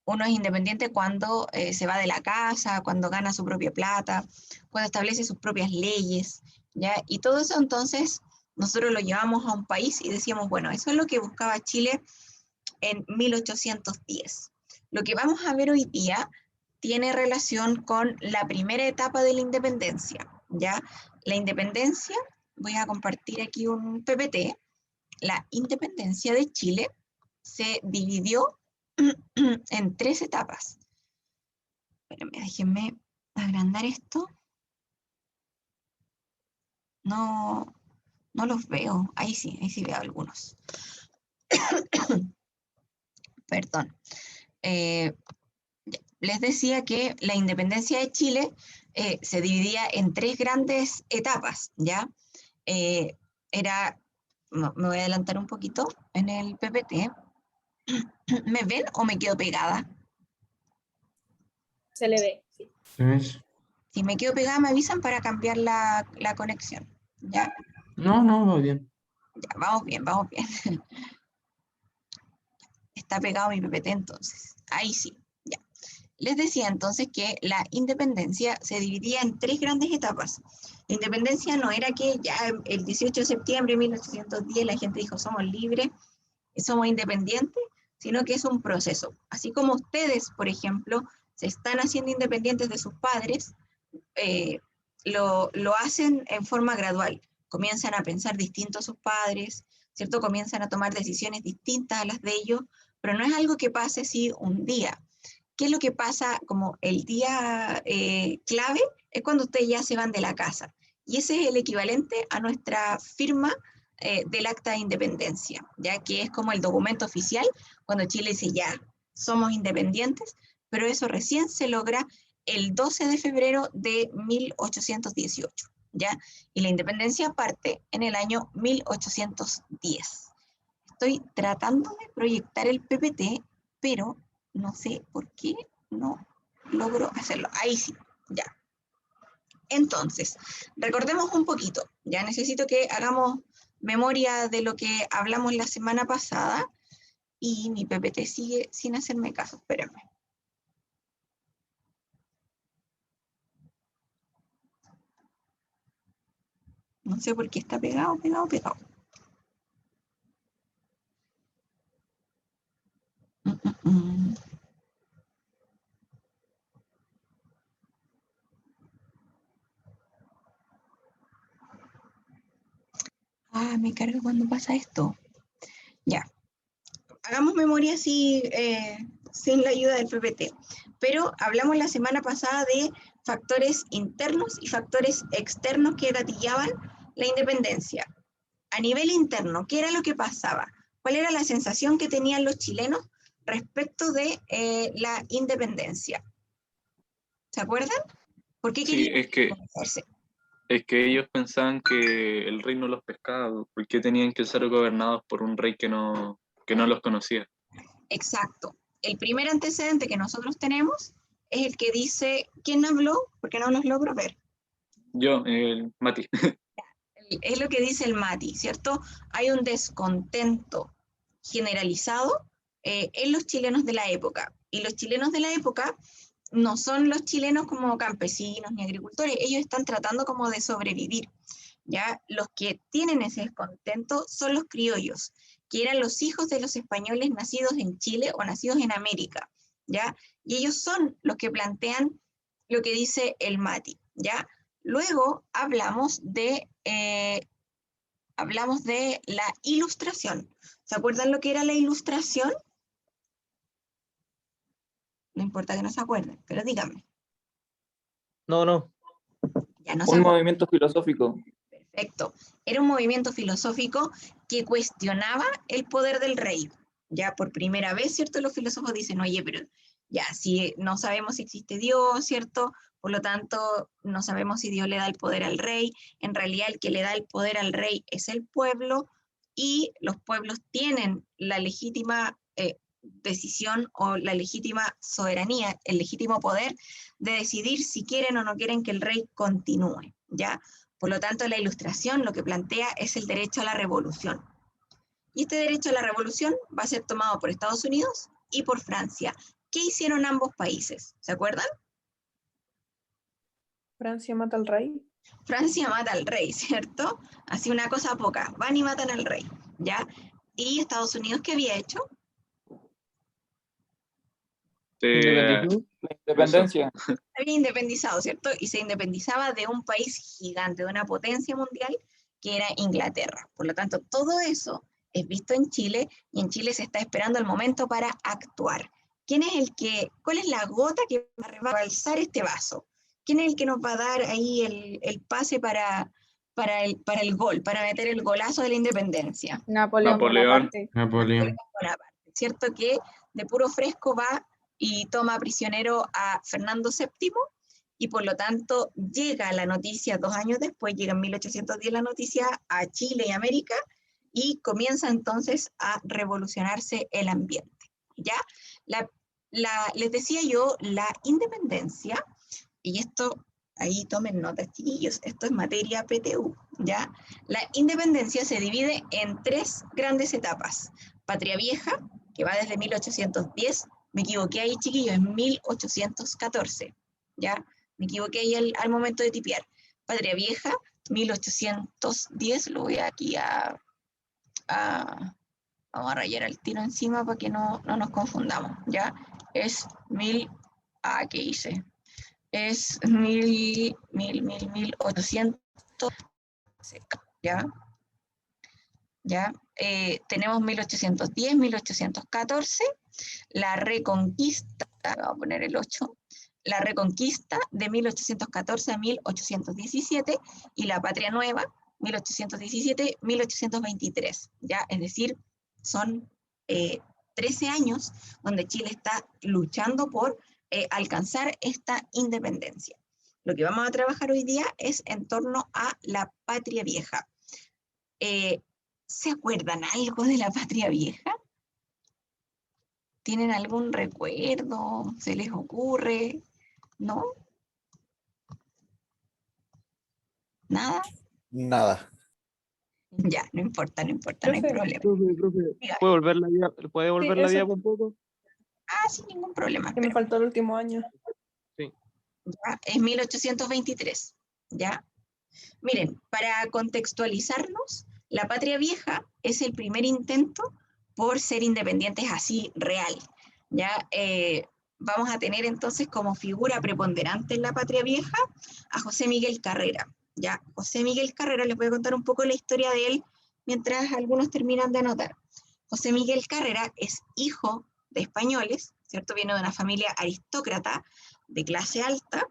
uno es independiente cuando se va de la casa, cuando gana su propia plata, cuando establece sus propias leyes, ¿ya? Y todo eso entonces nosotros lo llevamos a un país y decíamos, bueno, eso es lo que buscaba Chile en 1810. Lo que vamos a ver hoy día tiene relación con la primera etapa de la independencia, ¿ya? La independencia, voy a compartir aquí un PPT, la independencia de Chile se dividió en 3 etapas. Espérenme, déjenme agrandar esto. No, no los veo. Ahí sí veo algunos. Perdón. Eh, les decía que la independencia de Chile se dividía en 3 grandes etapas, ¿ya? Eh, era, me voy a adelantar un poquito en el PPT. ¿Me ven o me quedo pegada? Se le ve, sí. Si me quedo pegada me avisan para cambiar la conexión, ¿ya? No, no, va bien. Ya, vamos bien, vamos bien. Está pegado mi PPT entonces. Ahí sí, ya. Les decía entonces que la independencia se dividía en 3 grandes etapas. La independencia no era que ya el 18 de septiembre de 1810 la gente dijo somos libres, somos independientes, sino que es un proceso. Así como ustedes, por ejemplo, se están haciendo independientes de sus padres, lo hacen en forma gradual. Comienzan a pensar distinto a sus padres, ¿cierto? Comienzan a tomar decisiones distintas a las de ellos, pero no es algo que pase así un día. ¿Qué es lo que pasa como el día clave? Es cuando ustedes ya se van de la casa. Y ese es el equivalente a nuestra firma del Acta de Independencia, ya que es como el documento oficial cuando Chile dice ya, somos independientes, pero eso recién se logra el 12 de febrero de 1818, ¿ya? Y la independencia parte en el año 1810. Estoy tratando de proyectar el PPT, pero no sé por qué no logro hacerlo. Ahí sí, ya. Entonces, recordemos un poquito. Ya necesito que hagamos memoria de lo que hablamos la semana pasada y mi PPT sigue sin hacerme caso. Espérenme. No sé por qué está pegado. Mm. Ah, me carga cuando pasa esto. Ya. Hagamos memoria así, sin la ayuda del PPT. Pero hablamos la semana pasada de factores internos y factores externos que gatillaban la independencia. A nivel interno, ¿qué era lo que pasaba? ¿Cuál era la sensación que tenían los chilenos respecto de la independencia? ¿Se acuerdan? ¿Por qué Sí, querían independizarse? es que ellos pensaban que el rey no los pescaba, porque tenían que ser gobernados por un rey que no los conocía. Exacto. El primer antecedente que nosotros tenemos es el que dice, ¿quién habló? Porque no los logro ver. Yo, el Mati. Es lo que dice el Mati, ¿cierto? Hay un descontento generalizado en los chilenos de la época. Y los chilenos de la época no son los chilenos como campesinos ni agricultores, ellos están tratando como de sobrevivir. ¿Ya? Los que tienen ese descontento son los criollos, que eran los hijos de los españoles nacidos en Chile o nacidos en América, ¿ya? Y ellos son los que plantean lo que dice el Mati, ¿ya? Luego hablamos de la ilustración. ¿Se acuerdan lo que era la ilustración? No importa que no se acuerden, pero díganme. No. Ya no se Un acuerdan. movimiento filosófico. Perfecto. Era un movimiento filosófico que cuestionaba el poder del rey. Ya por primera vez, ¿cierto? Los filósofos dicen, oye, pero ya, si no sabemos si existe Dios, ¿cierto? Por lo tanto, no sabemos si Dios le da el poder al rey. En realidad, el que le da el poder al rey es el pueblo y los pueblos tienen la legítima decisión o la legítima soberanía, el legítimo poder de decidir si quieren o no quieren que el rey continúe, ¿ya? Por lo tanto, la ilustración lo que plantea es el derecho a la revolución. Y este derecho a la revolución va a ser tomado por Estados Unidos y por Francia. ¿qué hicieron ambos países? ¿Se acuerdan? Francia mata al rey. Francia mata al rey, ¿cierto? Así una cosa poca, van y matan al rey, ¿ya? ¿Y Estados Unidos qué había hecho? Independizó la independencia. Había independizado, ¿cierto? Y se independizaba de un país gigante, de una potencia mundial, que era Inglaterra. Por lo tanto, todo eso es visto en Chile, y en Chile se está esperando el momento para actuar. ¿Cuál es la gota que va a rebalsar este vaso? ¿Quién es el que nos va a dar ahí el pase para el gol, para meter el golazo de la independencia? Napoleón Napoleón. Bonaparte. Napoleón. Bonaparte, ¿cierto? Que de puro fresco va y toma prisionero a Fernando VII, y por lo tanto llega la noticia 2 años después, llega en 1810 la noticia a Chile y América, y comienza entonces a revolucionarse el ambiente. ¿Ya? Les decía yo, la independencia, y esto, ahí tomen notas, chiquillos, esto es materia PTU, ¿ya? La independencia se divide en 3 grandes etapas. Patria Vieja, que va desde 1810, me equivoqué ahí, chiquillos, es 1814, ¿ya? Me equivoqué ahí al momento de tipear. Patria Vieja, 1810, lo voy aquí vamos a rayar el tiro encima para que no nos confundamos, ¿ya? Es ¿qué hice? Es 1800, ¿ya? ¿Ya? Tenemos 1810, 1814, la Reconquista, vamos a poner el 8, la Reconquista de 1814 a 1817, y la Patria Nueva, 1817, 1823, ¿ya? Es decir, son 13 años donde Chile está luchando por alcanzar esta independencia. Lo que vamos a trabajar hoy día es en torno a la Patria Vieja. ¿Se acuerdan algo de la Patria Vieja? ¿Tienen algún recuerdo? ¿Se les ocurre? ¿No? ¿Nada? Nada. Ya, no importa, no hay Profe. problema. Profe, Dígame. ¿puede volver la eso. diapo un poco? Sin ningún problema. Que me Espera. faltó el último año. ¿Ya? Es 1823, ¿ya? Miren, para contextualizarnos, la Patria Vieja es el primer intento por ser independientes así real, ¿ya? Vamos a tener entonces como figura preponderante en la Patria Vieja a José Miguel Carrera, ¿ya? José Miguel Carrera, les voy a contar un poco la historia de él mientras algunos terminan de anotar. José Miguel Carrera es hijo de españoles, ¿cierto? Viene de una familia aristócrata de clase alta.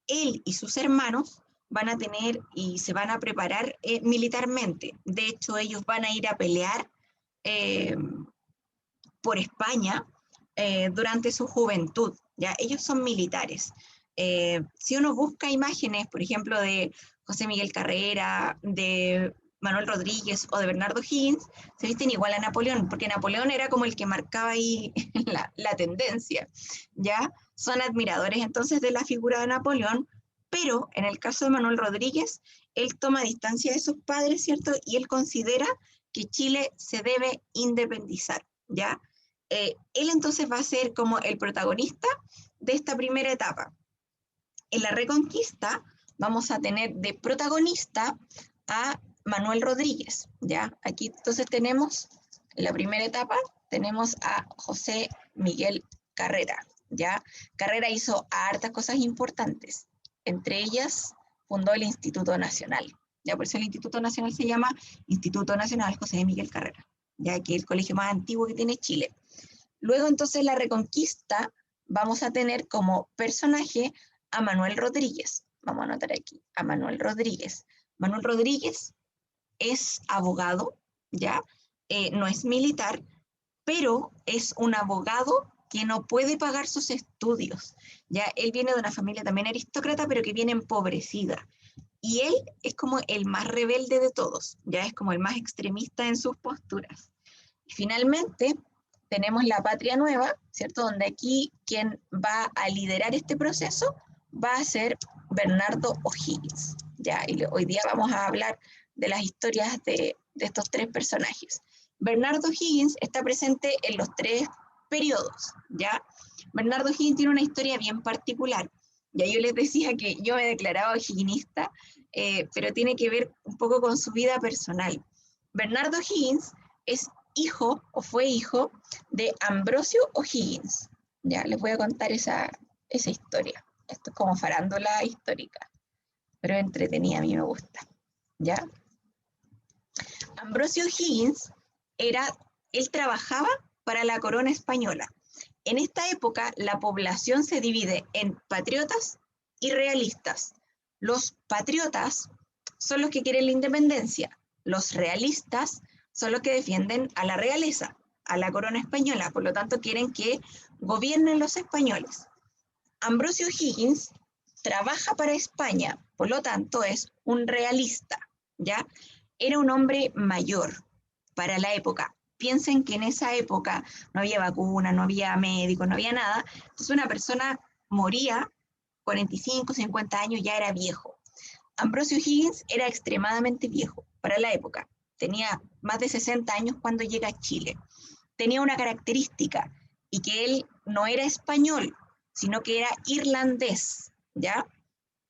Él y sus hermanos van a tener y se van a preparar militarmente. De hecho, ellos van a ir a pelear por España durante su juventud, ¿ya? Ellos son militares. Si uno busca imágenes, por ejemplo, de José Miguel Carrera, de Manuel Rodríguez o de Bernardo Higgins, se visten igual a Napoleón, porque Napoleón era como el que marcaba ahí la tendencia, ¿ya? Son admiradores entonces de la figura de Napoleón, pero en el caso de Manuel Rodríguez, él toma distancia de sus padres, ¿cierto? Y él considera que Chile se debe independizar, ¿ya? Él entonces va a ser como el protagonista de esta primera etapa. En la Reconquista vamos a tener de protagonista a Manuel Rodríguez, ¿ya? Aquí entonces tenemos, en la primera etapa, tenemos a José Miguel Carrera, ¿ya? Carrera hizo hartas cosas importantes, entre ellas fundó el Instituto Nacional, ¿ya? Por eso el Instituto Nacional se llama Instituto Nacional José Miguel Carrera, ya que es el colegio más antiguo que tiene Chile. Luego entonces la Reconquista vamos a tener como personaje a Manuel Rodríguez. Vamos a anotar aquí, a Manuel Rodríguez. Manuel Rodríguez es abogado, ¿ya? No es militar, pero es un abogado que no puede pagar sus estudios, ¿ya? Él viene de una familia también aristócrata, pero que viene empobrecida. Y él es como el más rebelde de todos, ya es como el más extremista en sus posturas. Y finalmente tenemos la Patria Nueva, ¿cierto? Donde aquí quien va a liderar este proceso va a ser Bernardo O'Higgins, ¿ya? Y hoy día vamos a hablar de las historias de estos 3 personajes. Bernardo O'Higgins está presente en los 3 periodos, ¿ya? Bernardo Higgins tiene una historia bien particular. Ya yo les decía que yo me declaraba higginista, pero tiene que ver un poco con su vida personal. Bernardo Higgins es hijo, o fue hijo, de Ambrosio O'Higgins. Ya, les voy a contar esa historia. Esto es como farándula histórica, pero entretenida, a mí me gusta. ¿Ya? Ambrosio O'Higgins él trabajaba para la corona española. En esta época, la población se divide en patriotas y realistas. Los patriotas son los que quieren la independencia. Los realistas son los que defienden a la realeza, a la corona española. Por lo tanto, quieren que gobiernen los españoles. Ambrosio O'Higgins trabaja para España, por lo tanto, es un realista, ¿ya? Era un hombre mayor para la época. Piensen que en esa época no había vacuna, no había médicos, no había nada. Entonces una persona moría, 45, 50 años, ya era viejo. Ambrosio Higgins era extremadamente viejo para la época. Tenía más de 60 años cuando llega a Chile. Tenía una característica, y que él no era español, sino que era irlandés, ¿ya?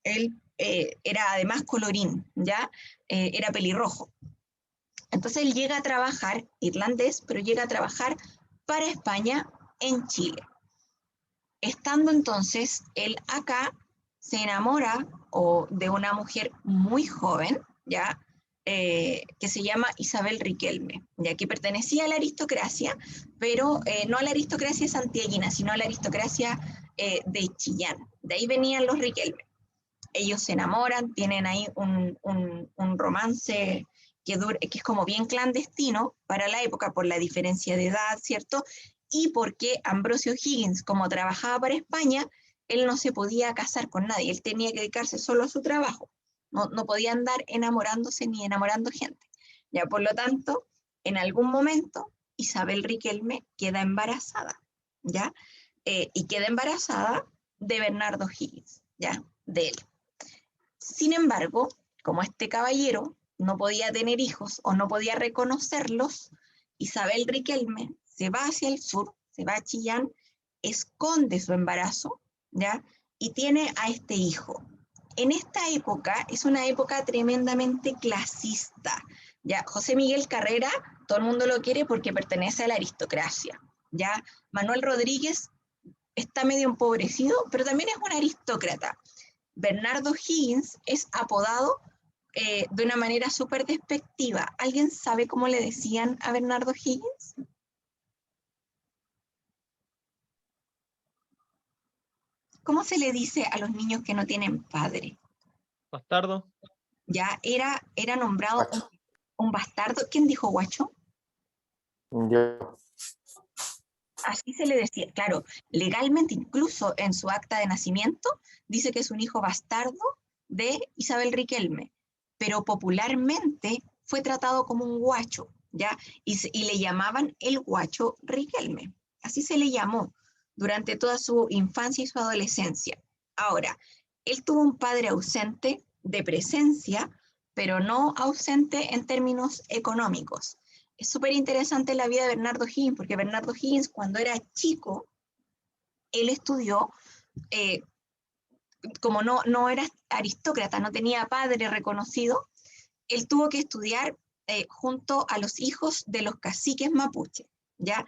Él era además colorín, ¿ya? Era pelirrojo. Entonces él llega a trabajar, irlandés, pero llega a trabajar para España en Chile. Estando entonces él acá, se enamora de una mujer muy joven, ¿ya? Que se llama Isabel Riquelme, ya que pertenecía a la aristocracia, pero no a la aristocracia santiaguina, sino a la aristocracia de Chillán. De ahí venían los Riquelme. Ellos se enamoran, tienen ahí un romance que es como bien clandestino para la época por la diferencia de edad, ¿cierto? Y porque Ambrosio Higgins, como trabajaba para España, él no se podía casar con nadie, él tenía que dedicarse solo a su trabajo, no podía andar enamorándose ni enamorando gente. Ya, por lo tanto, en algún momento, Isabel Riquelme queda embarazada, ¿ya? Y queda embarazada de Bernardo Higgins, ¿ya? De él. Sin embargo, como este caballero no podía tener hijos o no podía reconocerlos, Isabel Riquelme se va hacia el sur, se va a Chillán, esconde su embarazo, ¿ya? Y tiene a este hijo. En esta época es una época tremendamente clasista, ¿ya? José Miguel Carrera, todo el mundo lo quiere porque pertenece a la aristocracia, ¿ya? Manuel Rodríguez está medio empobrecido, pero también es un aristócrata. Bernardo Higgins es apodado de una manera súper despectiva. ¿Alguien sabe cómo le decían a Bernardo Higgins? ¿Cómo se le dice a los niños que no tienen padre? Bastardo. Ya era nombrado un bastardo. ¿Quién dijo guacho? Yo. Así se le decía. Claro, legalmente, incluso en su acta de nacimiento, dice que es un hijo bastardo de Isabel Riquelme, pero popularmente fue tratado como un guacho, ¿ya? Y le llamaban el guacho Riquelme. Así se le llamó durante toda su infancia y su adolescencia. Ahora, él tuvo un padre ausente de presencia, pero no ausente en términos económicos. Es súper interesante la vida de Bernardo Higgins, porque Bernardo Higgins, cuando era chico, él estudió, como no era aristócrata, no tenía padre reconocido, él tuvo que estudiar junto a los hijos de los caciques mapuche, ¿ya?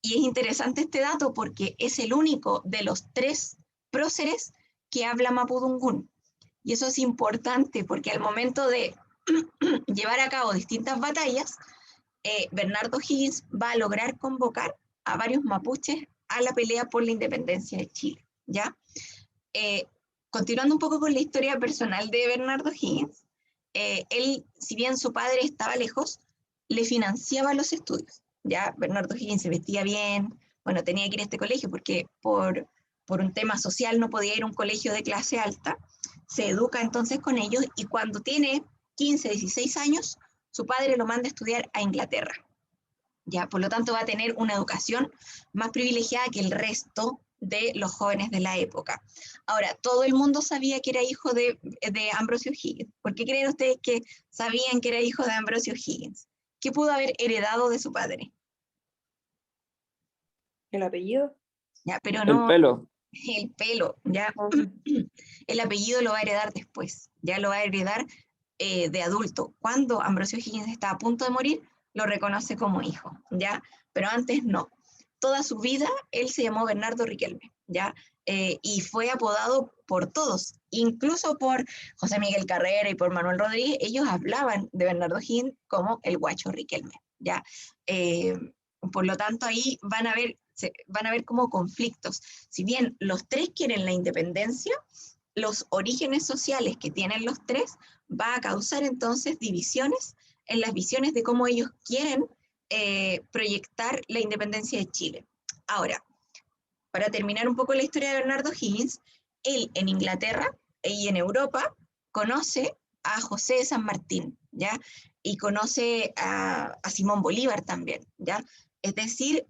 Y es interesante este dato porque es el único de los 3 próceres que habla mapudungún. Y eso es importante porque al momento de llevar a cabo distintas batallas, Bernardo Higgins va a lograr convocar a varios mapuches a la pelea por la independencia de Chile, ¿ya? Continuando un poco con la historia personal de Bernardo Higgins, él, si bien su padre estaba lejos, le financiaba los estudios, ¿ya? Bernardo Higgins se vestía bien, bueno, tenía que ir a este colegio porque por un tema social no podía ir a un colegio de clase alta, se educa entonces con ellos y cuando tiene 15, 16 años, su padre lo manda a estudiar a Inglaterra. Ya, por lo tanto, va a tener una educación más privilegiada que el resto de los jóvenes de la época. Ahora, todo el mundo sabía que era hijo de Ambrosio Higgins. ¿Por qué creen ustedes que sabían que era hijo de Ambrosio Higgins? ¿Qué pudo haber heredado de su padre? ¿El apellido? ¿ya? Pero El no pelo. el pelo, ¿ya? El apellido lo va a heredar después, ya lo va a heredar de adulto. Cuando Ambrosio Higgins está a punto de morir, lo reconoce como hijo, ¿ya? Pero antes no. Toda su vida él se llamó Bernardo Riquelme, ¿ya? Y fue apodado por todos, incluso por José Miguel Carrera y por Manuel Rodríguez. Ellos hablaban de Bernardo Higgins como el Guacho Riquelme, ¿ya? Por lo tanto, ahí van a ver como conflictos. Si bien los tres quieren la independencia, los orígenes sociales que tienen los tres va a causar entonces divisiones en las visiones de cómo ellos quieren proyectar la independencia de Chile. Ahora, para terminar un poco la historia de Bernardo Higgins, él en Inglaterra y en Europa conoce a José de San Martín, ¿ya? Y conoce a Simón Bolívar también, ¿ya? Es decir,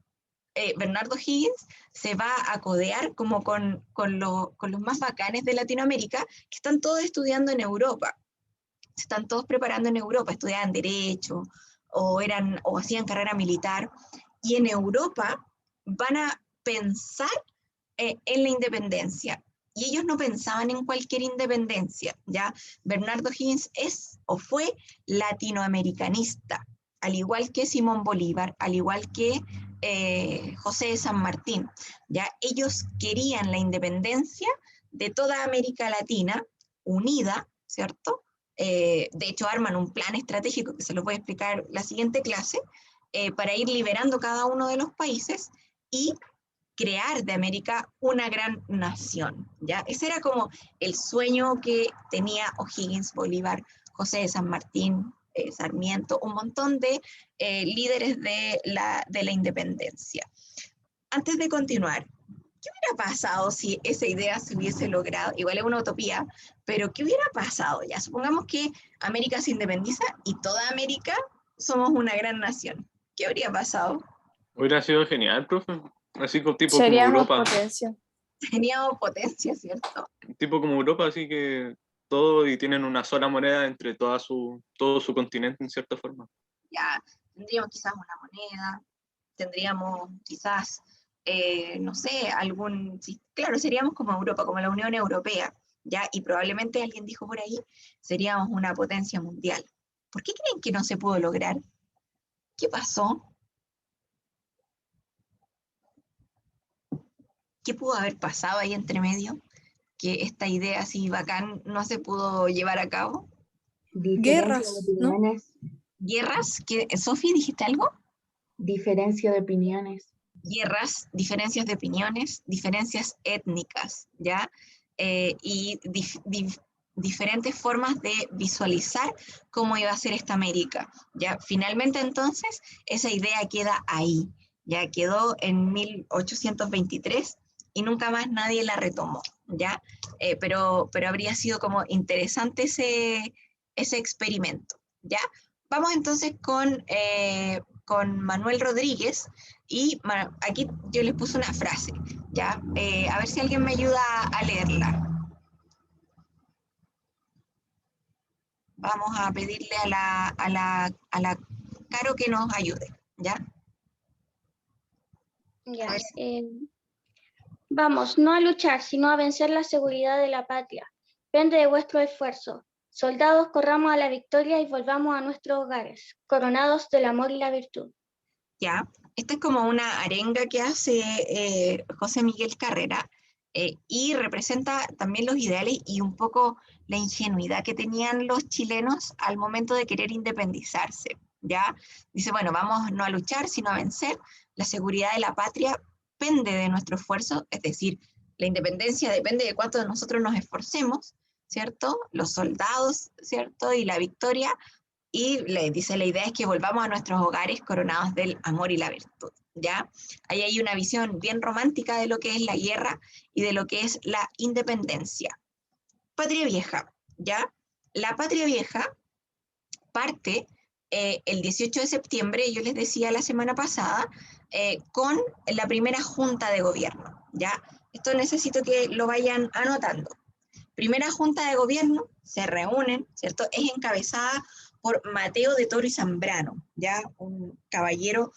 Bernardo Higgins se va a codear como con los más bacanes de Latinoamérica, que están todos estudiando en Europa, se están todos preparando en Europa, estudiaban Derecho, o hacían carrera militar, y en Europa van a pensar en la independencia, y ellos no pensaban en cualquier independencia, ¿ya? Bernardo Higgins es o fue latinoamericanista, al igual que Simón Bolívar, al igual que José de San Martín, ¿ya? Ellos querían la independencia de toda América Latina unida, ¿cierto? De hecho, arman un plan estratégico que se los voy a explicar la siguiente clase, para ir liberando cada uno de los países y crear de América una gran nación, ¿ya? Ese era como el sueño que tenía O'Higgins, Bolívar, José de San Martín, Sarmiento, un montón de líderes de la independencia. Antes de continuar, ¿qué hubiera pasado si esa idea se hubiese logrado? Igual es una utopía, pero ¿qué hubiera pasado? Ya, supongamos que América se independiza y toda América somos una gran nación. ¿Qué habría pasado? Hubiera sido genial, profe. Así como tipo como Seríamos Europa. potencia. Teníamos potencia, ¿cierto? Tipo como Europa, así que todo y tienen una sola moneda entre todo su continente en cierta forma. Ya tendríamos quizás una moneda, tendríamos quizás, no sé, claro, seríamos como Europa, como la Unión Europea, ¿ya? Y probablemente alguien dijo por ahí, seríamos una potencia mundial. ¿Por qué creen que no se pudo lograr? ¿Qué pasó? ¿Qué pudo haber pasado ahí entre medio? Que esta idea así bacán no se pudo llevar a cabo. Guerras, ¿no? ¿Guerras? ¿Sofía, dijiste algo? Diferencia de opiniones. Guerras, diferencias de opiniones, diferencias étnicas, ¿ya? Y diferentes formas de visualizar cómo iba a ser esta América, ¿ya? Finalmente, entonces, esa idea queda ahí, ya quedó en 1823 y nunca más nadie la retomó, ¿ya? Pero habría sido como interesante ese experimento, ¿ya? Vamos entonces con Manuel Rodríguez, y aquí yo les puse una frase, ¿ya? A ver si alguien me ayuda a leerla. Vamos a pedirle a la Caro que nos ayude, ¿ya? Ya, A ver vamos, no a luchar, sino a vencer la seguridad de la patria. Depende de vuestro esfuerzo. Soldados, corramos a la victoria y volvamos a nuestros hogares, coronados del amor y la virtud. Ya, esta es como una arenga que hace José Miguel Carrera, y representa también los ideales y un poco la ingenuidad que tenían los chilenos al momento de querer independizarse, ¿ya? Dice, bueno, vamos no a luchar, sino a vencer. La seguridad de la patria depende de nuestro esfuerzo, es decir, la independencia depende de cuánto nosotros nos esforcemos, ¿cierto? Los soldados, ¿cierto? Y la victoria. Y le dice, la idea es que volvamos a nuestros hogares coronados del amor y la virtud, ¿ya? Ahí hay una visión bien romántica de lo que es la guerra y de lo que es la independencia. Patria Vieja, ¿ya? La Patria Vieja parte el 18 de septiembre, yo les decía la semana pasada, con la primera junta de gobierno, ¿ya? Esto necesito que lo vayan anotando. Primera junta de gobierno, se reúnen, ¿cierto? Es encabezada por Mateo de Toro y Zambrano, ya un caballero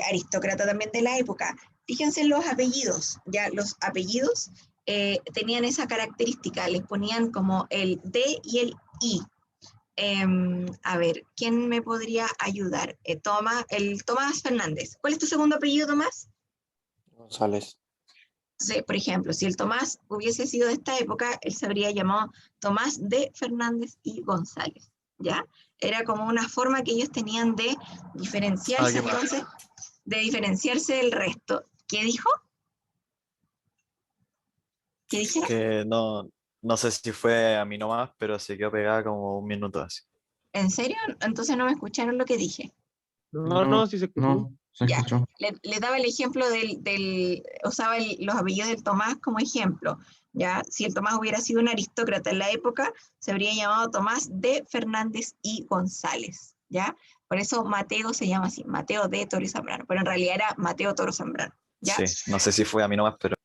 aristócrata también de la época. Fíjense en los apellidos, ya los apellidos tenían esa característica, les ponían como el D y el I. A ver, ¿quién me podría ayudar? Tomás Fernández. ¿Cuál es tu segundo apellido, Tomás? González. Entonces, por ejemplo, si el Tomás hubiese sido de esta época, él se habría llamado Tomás de Fernández y González, ¿ya? Era como una forma que ellos tenían de diferenciarse, entonces, de diferenciarse del resto. ¿Qué dijo? ¿Qué dijeron? Que no sé si fue a mí nomás, pero se quedó pegada como un minuto así. ¿En serio? Entonces no me escucharon lo que dije. No, sí se escuchó. No, se Ya. escuchó. Le daba el ejemplo usaba los apellidos del Tomás como ejemplo. ¿Ya? Si el Tomás hubiera sido un aristócrata en la época, se habría llamado Tomás de Fernández y González. ¿Ya? Por eso Mateo se llama así, Mateo de Toro y Zambrano, pero en realidad era Mateo Toro Zambrano. ¿Ya? Sí, no sé si fue a mí nomás, pero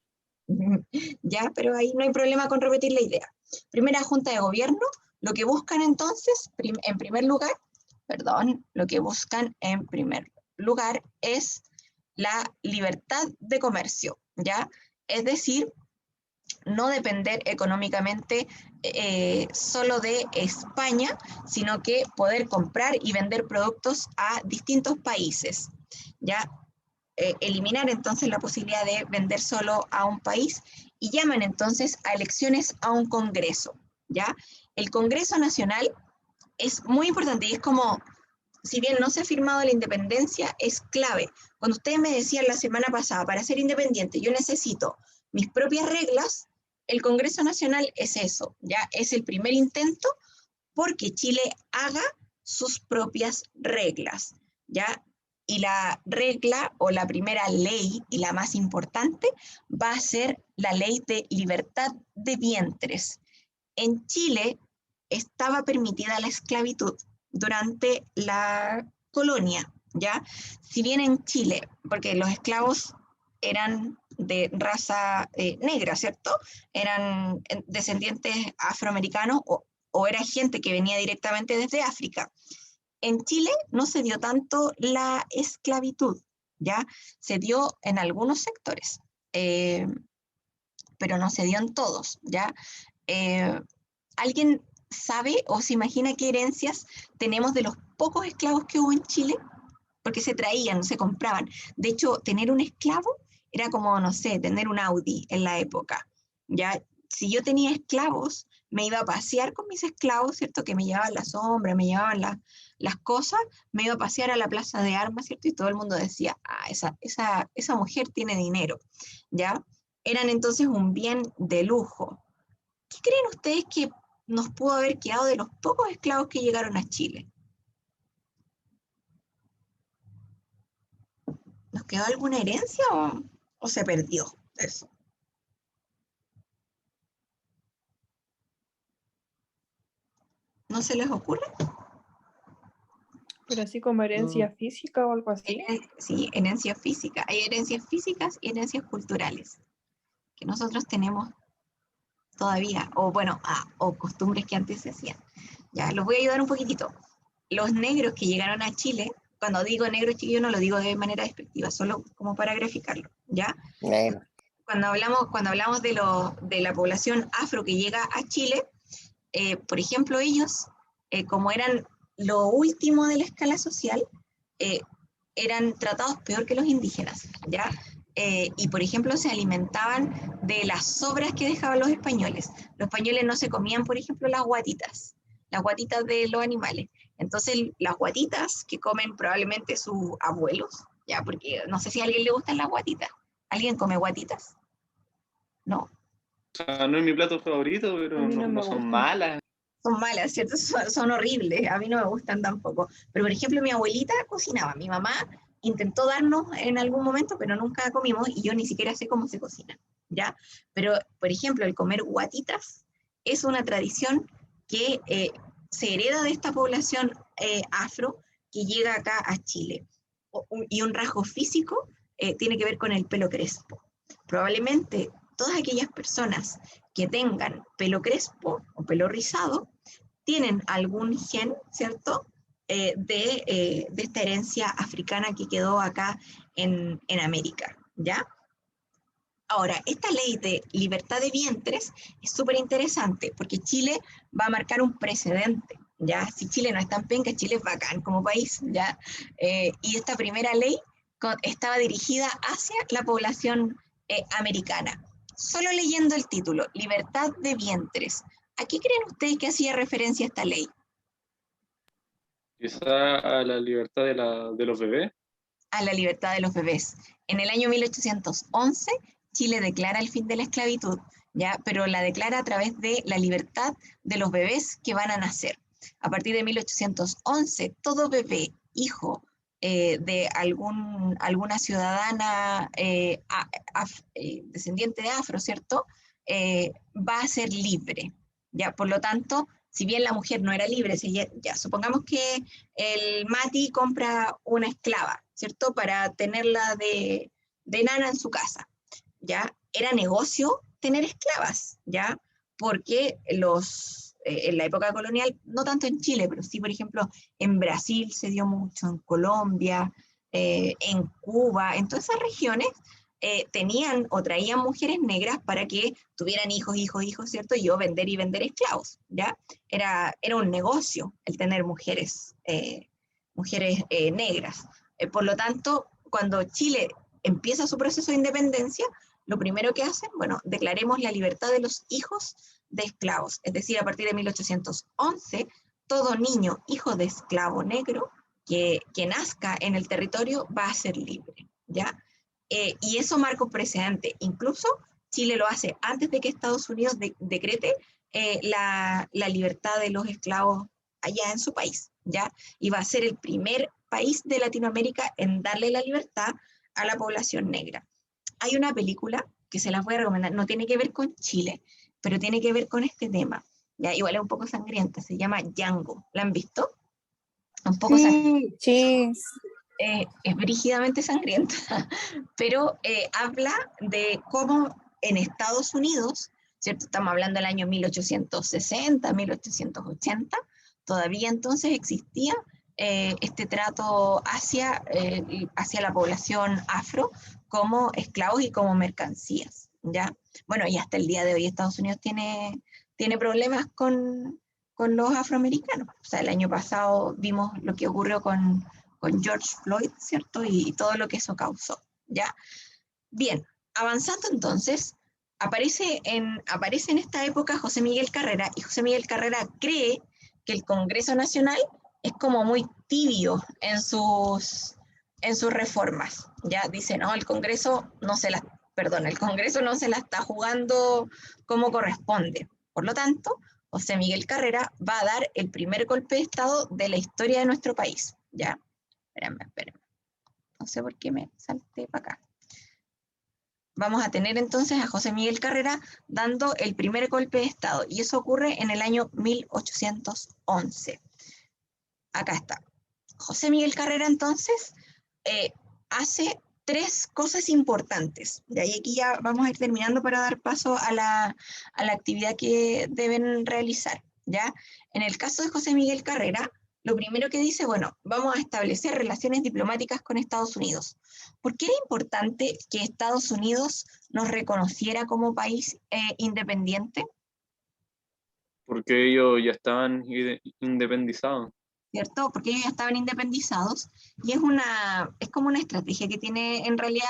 Ya, pero ahí no hay problema con repetir la idea. Primera Junta de Gobierno, lo que buscan entonces, en primer lugar, lo que buscan en primer lugar es la libertad de comercio, ¿ya? Es decir, no depender económicamente solo de España, sino que poder comprar y vender productos a distintos países, ¿ya? Eliminar entonces la posibilidad de vender solo a un país y llaman entonces a elecciones a un congreso, ¿ya? El Congreso Nacional es muy importante y es como, si bien no se ha firmado la independencia, es clave. Cuando ustedes me decían la semana pasada, para ser independiente yo necesito mis propias reglas, el Congreso Nacional es eso, ¿ya? Es el primer intento porque Chile haga sus propias reglas, ¿ya? Y la regla o la primera ley y la más importante va a ser la ley de libertad de vientres. En Chile estaba permitida la esclavitud durante la colonia, ¿ya? Si bien en Chile, porque los esclavos eran de raza negra, ¿cierto? Eran descendientes afroamericanos o era gente que venía directamente desde África. En Chile no se dio tanto la esclavitud, ¿ya? Se dio en algunos sectores, pero no se dio en todos, ¿ya? ¿Alguien sabe o se imagina qué herencias tenemos de los pocos esclavos que hubo en Chile? Porque se traían, se compraban. De hecho, tener un esclavo era como, no sé, tener un Audi en la época, ¿ya? Si yo tenía esclavos, me iba a pasear con mis esclavos, ¿cierto? Que me llevaban la sombra, me llevaban las cosas, me iba a pasear a la plaza de armas, ¿cierto? Y todo el mundo decía, esa mujer tiene dinero, ¿ya? Eran entonces un bien de lujo. ¿Qué creen ustedes que nos pudo haber quedado de los pocos esclavos que llegaron a Chile? ¿Nos quedó alguna herencia o se perdió eso? ¿No se les ocurre? Pero así como herencia física o algo así. Sí, herencia física. Hay herencias físicas y herencias culturales que nosotros tenemos todavía, o bueno, o costumbres que antes se hacían. Ya, los voy a ayudar un poquitito. Los negros que llegaron a Chile, cuando digo negro, chiquillo, no lo digo de manera despectiva, solo como para graficarlo, ¿ya? Negro. Cuando hablamos de la población afro que llega a Chile, por ejemplo, ellos, como eran lo último de la escala social, eran tratados peor que los indígenas, ¿ya? Y, por ejemplo, se alimentaban de las sobras que dejaban los españoles. Los españoles no se comían, por ejemplo, las guatitas de los animales. Entonces, las guatitas que comen probablemente sus abuelos, ¿ya? Porque no sé si a alguien le gustan las guatitas. ¿Alguien come guatitas? ¿No? O sea, no es mi plato favorito, pero A mí no me no son gustan. malas. Son malas, ¿cierto? Son horribles, a mí no me gustan tampoco. Pero, por ejemplo, mi abuelita cocinaba, mi mamá intentó darnos en algún momento, pero nunca comimos y yo ni siquiera sé cómo se cocina, ¿ya? Pero, por ejemplo, el comer guatitas es una tradición que se hereda de esta población afro que llega acá a Chile. Y un rasgo físico tiene que ver con el pelo crespo. Probablemente todas aquellas personas que tengan pelo crespo o pelo rizado tienen algún gen, ¿cierto?, de esta herencia africana que quedó acá en América, ¿ya? Ahora, esta ley de libertad de vientres es súper interesante porque Chile va a marcar un precedente, ¿ya? Si Chile no es tan penca, Chile es bacán como país, ¿ya? Y esta primera ley estaba dirigida hacia la población americana. Solo leyendo el título, libertad de vientres, ¿a qué creen ustedes que hacía referencia esta ley? Quizá a la libertad de los bebés. A la libertad de los bebés. En el año 1811, Chile declara el fin de la esclavitud, ¿ya? Pero la declara a través de la libertad de los bebés que van a nacer. A partir de 1811, todo bebé, hijo de alguna ciudadana descendiente de afro, ¿cierto? Va a ser libre, ¿ya? Por lo tanto, si bien la mujer no era libre, ya supongamos que el Mati compra una esclava, ¿cierto? Para tenerla de nana en su casa, ¿ya? Era negocio tener esclavas, ¿ya? Porque en la época colonial, no tanto en Chile, pero sí, por ejemplo, en Brasil se dio mucho, en Colombia, en Cuba, en todas esas regiones, tenían o traían mujeres negras para que tuvieran hijos, ¿cierto? Y yo vender y vender esclavos, ¿ya? Era un negocio el tener mujeres negras. Por lo tanto, cuando Chile empieza su proceso de independencia, lo primero que hacen, bueno, declaremos la libertad de los hijos de esclavos. Es decir, a partir de 1811, todo niño hijo de esclavo negro que nazca en el territorio va a ser libre, ¿ya? Y eso marca un precedente. Incluso Chile lo hace antes de que Estados Unidos decrete la libertad de los esclavos allá en su país, ¿ya? Y va a ser el primer país de Latinoamérica en darle la libertad a la población negra. Hay una película que se las voy a recomendar, no tiene que ver con Chile, pero tiene que ver con este tema, ¿ya? Igual es un poco sangrienta, se llama Django. ¿La han visto? Un poco sangrienta. Sí, Es brígidamente sangrienta, pero habla de cómo en Estados Unidos, ¿cierto? Estamos hablando del año 1860, 1880, todavía entonces existía este trato hacia la población afro como esclavos y como mercancías, ¿ya? Bueno, y hasta el día de hoy Estados Unidos tiene problemas con los afroamericanos. O sea, el año pasado vimos lo que ocurrió con George Floyd, ¿cierto? Y todo lo que eso causó, ¿ya? Bien, avanzando entonces, aparece en esta época José Miguel Carrera, y José Miguel Carrera cree que el Congreso Nacional es como muy tibio en sus reformas, ¿ya? Dice, no, el Congreso no se la está jugando como corresponde. Por lo tanto, José Miguel Carrera va a dar el primer golpe de Estado de la historia de nuestro país, ¿ya? Espérenme. No sé por qué me salté para acá. Vamos a tener entonces a José Miguel Carrera dando el primer golpe de Estado, y eso ocurre en el año 1811. Acá está. José Miguel Carrera entonces hace 3 cosas importantes. De ahí aquí ya vamos a ir terminando para dar paso a la actividad que deben realizar, ¿ya? En el caso de José Miguel Carrera, lo primero que dice, bueno, vamos a establecer relaciones diplomáticas con Estados Unidos. ¿Por qué era importante que Estados Unidos nos reconociera como país independiente? Porque ellos ya estaban independizados. ¿Cierto? Porque ellos ya estaban independizados, y es como una estrategia que tiene en realidad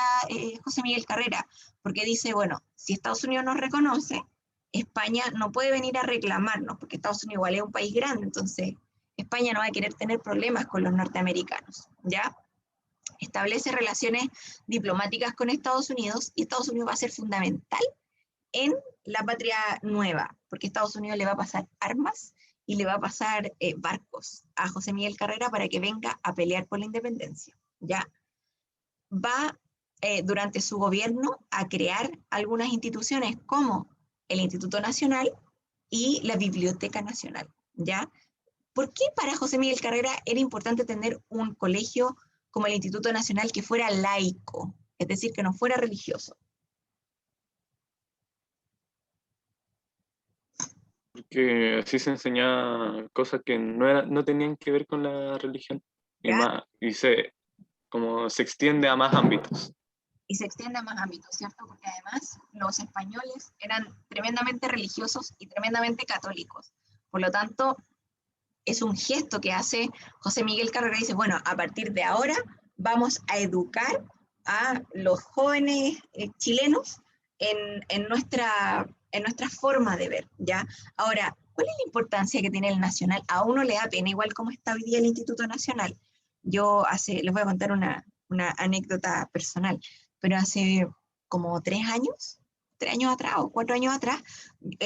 José Miguel Carrera, porque dice, bueno, si Estados Unidos nos reconoce, España no puede venir a reclamarnos, porque Estados Unidos igual es un país grande, entonces España no va a querer tener problemas con los norteamericanos, ¿ya? Establece relaciones diplomáticas con Estados Unidos, y Estados Unidos va a ser fundamental en la patria nueva, porque Estados Unidos le va a pasar armas y le va a pasar barcos a José Miguel Carrera para que venga a pelear por la independencia, ¿ya? Va durante su gobierno a crear algunas instituciones como el Instituto Nacional y la Biblioteca Nacional, ¿ya? ¿Por qué para José Miguel Carrera era importante tener un colegio como el Instituto Nacional que fuera laico, es decir, que no fuera religioso? Porque así se enseñaba cosas que no tenían que ver con la religión. ¿Ya? Como se extiende a más ámbitos. y se extiende a más ámbitos, ¿cierto? Porque además los españoles eran tremendamente religiosos y tremendamente católicos. Por lo tanto, es un gesto que hace José Miguel Carrera y dice, bueno, a partir de ahora vamos a educar a los jóvenes chilenos en nuestra forma de ver, ¿ya? Ahora, ¿cuál es la importancia que tiene el Nacional? A uno le da pena, igual como está hoy día el Instituto Nacional. Yo les voy a contar una anécdota personal, pero hace como 3 años atrás o 4 años atrás,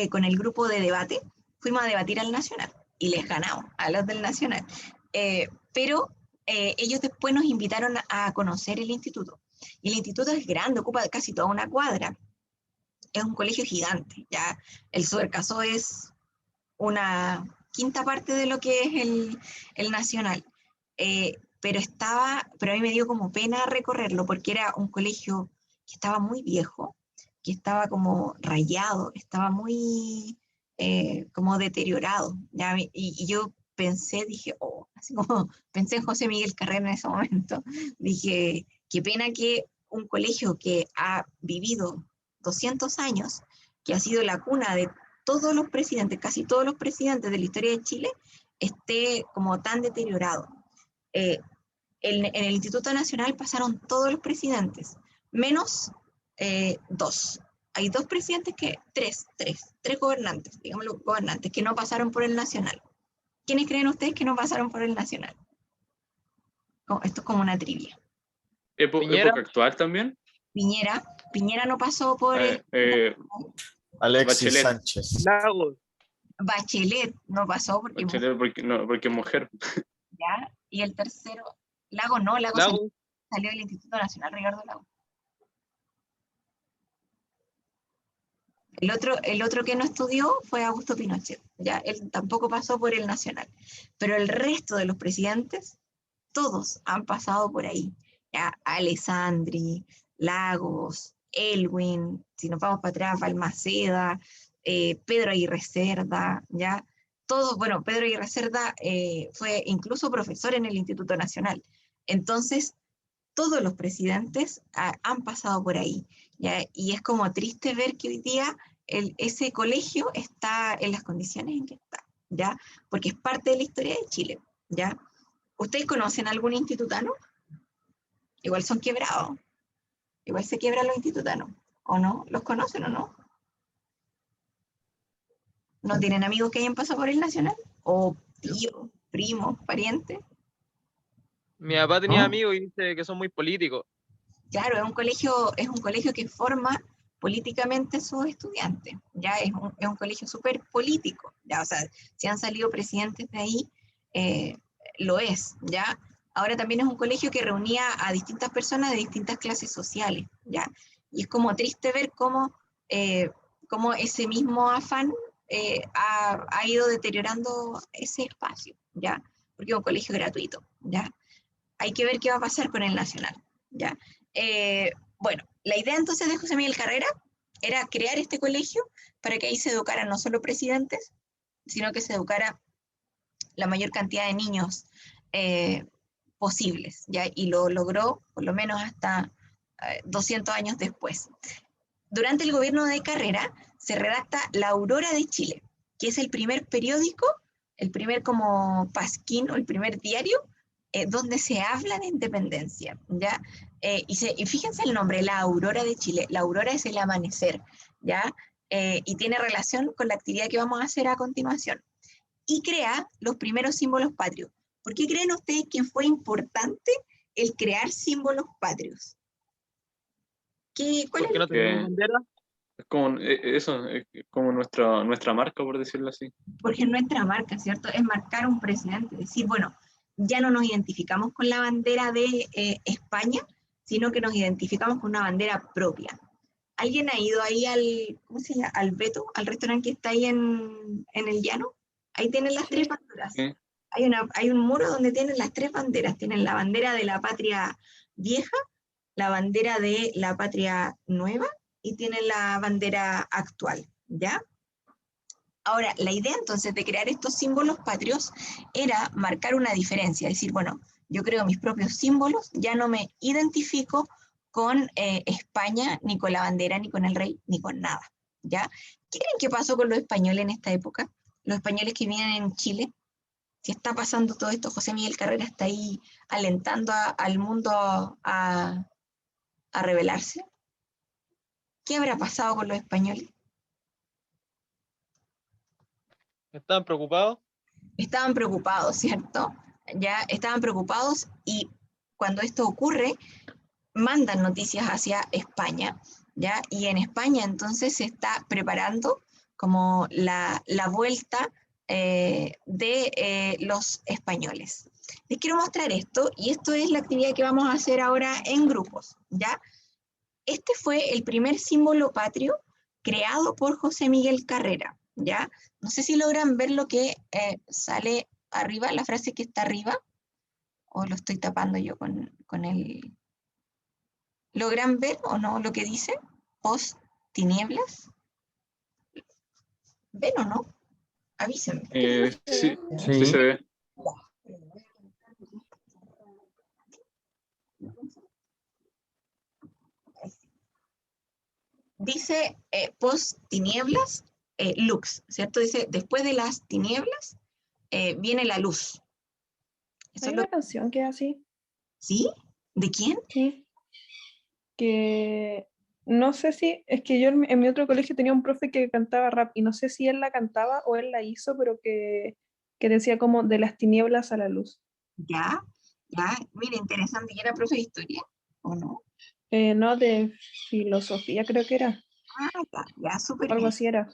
con el grupo de debate, fuimos a debatir al Nacional y les ganamos a los del Nacional. Pero ellos después nos invitaron a conocer el instituto. Y el instituto es grande, ocupa casi toda una cuadra. Es un colegio gigante, ya. El Subercaso es una quinta parte de lo que es el Nacional. Pero a mí me dio como pena recorrerlo, porque era un colegio que estaba muy viejo, que estaba como rayado, estaba muy como deteriorado, ¿ya? Y yo dije, así como pensé en José Miguel Carrera en ese momento, dije, qué pena que un colegio que ha vivido 200 años, que ha sido la cuna de todos los presidentes, casi todos los presidentes de la historia de Chile, esté como tan deteriorado. En el Instituto Nacional pasaron todos los presidentes, menos 2. Hay 2 presidentes tres gobernantes, digámoslo, gobernantes, que no pasaron por el Nacional. ¿Quiénes creen ustedes que no pasaron por el Nacional? Esto es como una trivia. ¿Época actual también? Piñera no pasó por Alexis Bachelet. Sánchez. Lagos. Bachelet no pasó porque Bachelet porque es mujer. ya, y el tercero, Lagos salió del Instituto Nacional Ricardo Lagos. El otro que no estudió fue Augusto Pinochet, ya, él tampoco pasó por el Nacional, pero el resto de los presidentes, todos han pasado por ahí, ya, Alessandri, Lagos, Elwin, si nos vamos para atrás, Balmaceda, Pedro Aguirre Cerda, ya, todos, bueno, Pedro Aguirre Cerda fue incluso profesor en el Instituto Nacional, entonces todos los presidentes han pasado por ahí, ¿ya? Y es como triste ver que hoy día ese colegio está en las condiciones en que está, ¿ya? Porque es parte de la historia de Chile, ¿ya? ¿Ustedes conocen algún institutano? Igual son quebrados, igual se quiebran los institutanos, ¿o no? ¿Los conocen o no? ¿No tienen amigos que hayan pasado por el Nacional? ¿O tíos, primos, parientes? Mi papá tenía ¿No? amigos y dice que son muy políticos. Claro, es un colegio que forma políticamente a sus estudiantes, ya es un colegio súper político, ya, o sea, si han salido presidentes de ahí, lo es, ya. Ahora también es un colegio que reunía a distintas personas de distintas clases sociales, ya, y es como triste ver cómo ese mismo afán ha ido deteriorando ese espacio, ya, porque es un colegio gratuito, ya. Hay que ver qué va a pasar con el Nacional, ya. Bueno, la idea entonces de José Miguel Carrera era crear este colegio para que ahí se educaran no solo presidentes, sino que se educara la mayor cantidad de niños posibles, ¿ya? Y lo logró por lo menos hasta 200 años después. Durante el gobierno de Carrera se redacta La Aurora de Chile, que es el primer periódico, el primer como pasquín o el primer diario donde se habla de independencia, ¿ya? Y fíjense el nombre, La Aurora de Chile. La aurora es el amanecer, ¿ya? Y tiene relación con la actividad que vamos a hacer a continuación. Y crea los primeros símbolos patrios. ¿Por qué creen ustedes que fue importante el crear símbolos patrios? ¿Cuál ¿Por qué no tenemos bandera? Es como eso, es como nuestra marca, por decirlo así. Porque es nuestra marca, ¿cierto? Es marcar un precedente, decir, bueno, ya no nos identificamos con la bandera de España, sino que nos identificamos con una bandera propia. ¿Alguien ha ido ahí ¿cómo se llama? Al Beto, al restaurante que está ahí en el llano? Ahí tienen las 3 banderas. Sí. Hay un muro donde tienen las 3 banderas. Tienen la bandera de la patria vieja, la bandera de la patria nueva y tienen la bandera actual, ¿ya? Ahora, la idea entonces de crear estos símbolos patrios era marcar una diferencia, decir, bueno, yo creo mis propios símbolos, ya no me identifico con España, ni con la bandera, ni con el rey, ni con nada, ¿ya? ¿Qué creen que pasó con los españoles en esta época? Los españoles que vienen en Chile. Si está pasando todo esto, José Miguel Carrera está ahí alentando al mundo a rebelarse. ¿Qué habrá pasado con los españoles? ¿Estaban preocupados? Estaban preocupados, ¿cierto? Ya estaban preocupados y cuando esto ocurre, mandan noticias hacia España, ¿ya? Y en España entonces se está preparando como la vuelta de los españoles. Les quiero mostrar esto, y esto es la actividad que vamos a hacer ahora en grupos, ¿ya? Este fue el primer símbolo patrio creado por José Miguel Carrera, ¿ya? No sé si logran ver lo que sale arriba, la frase que está arriba, o lo estoy tapando yo con el... ¿Logran ver o no lo que dice? Post tinieblas. ¿Ven o no? Avísenme. Sí, Sí. sí se ve. Dice post tinieblas, lux, ¿cierto? Dice, después de las tinieblas viene la luz. Eso Hay es lo... una canción que es así, ¿Sí? ¿De quién? sí, que no sé si, es que yo en mi otro colegio tenía un profe que cantaba rap y no sé si él la cantaba o él la hizo, pero que decía como de las tinieblas a la luz. Ya, mira, interesante. ¿Y era profe de historia o no? No, de filosofía creo que era, Ya, súper algo bien. así era.